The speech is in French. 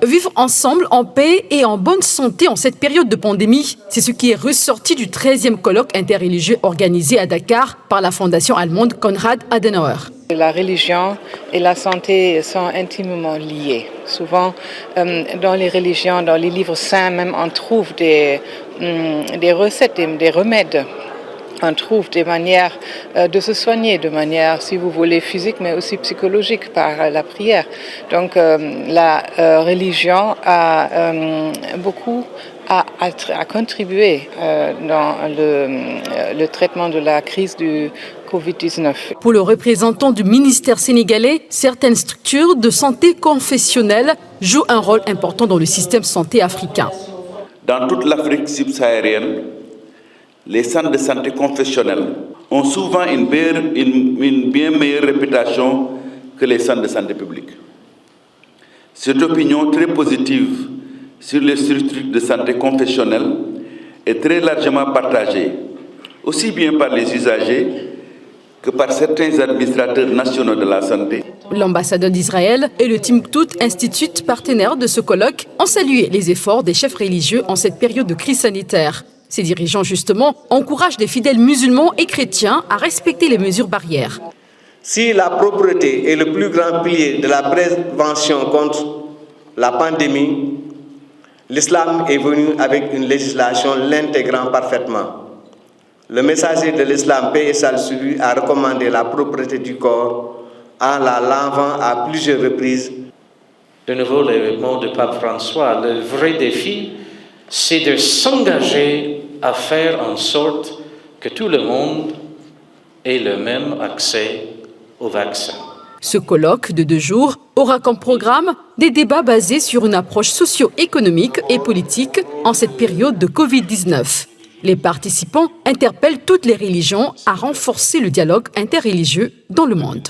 Vivre ensemble en paix et en bonne santé en cette période de pandémie, c'est ce qui est ressorti du 13e colloque interreligieux organisé à Dakar par la fondation allemande Konrad Adenauer. La religion et la santé sont intimement liées. Souvent, dans les religions, dans les livres saints même, on trouve des recettes, des remèdes. On trouve des manières de se soigner, de manière, si vous voulez, physique, mais aussi psychologique par la prière. Donc, la religion a beaucoup à contribuer dans le traitement de la crise du Covid-19. Pour le représentant du ministère sénégalais, certaines structures de santé confessionnelles jouent un rôle important dans le système santé africain. Dans toute l'Afrique subsaharienne, les centres de santé confessionnels ont souvent une bien meilleure réputation que les centres de santé publics. Cette opinion très positive sur les structures de santé confessionnelles est très largement partagée, aussi bien par les usagers que par certains administrateurs nationaux de la santé. L'ambassadeur d'Israël et le Timktut Institute, partenaire de ce colloque, ont salué les efforts des chefs religieux en cette période de crise sanitaire. Ces dirigeants, justement, encouragent les fidèles musulmans et chrétiens à respecter les mesures barrières. Si la propreté est le plus grand pilier de la prévention contre la pandémie, l'islam est venu avec une législation l'intégrant parfaitement. Le messager de l'islam, paix et salut sur lui, a recommandé la propreté du corps en la lavant à plusieurs reprises. De nouveau, le mot du pape François, le vrai défi, c'est de s'engager à faire en sorte que tout le monde ait le même accès au vaccin. Ce colloque de 2 jours aura comme programme des débats basés sur une approche socio-économique et politique en cette période de Covid-19. Les participants interpellent toutes les religions à renforcer le dialogue interreligieux dans le monde.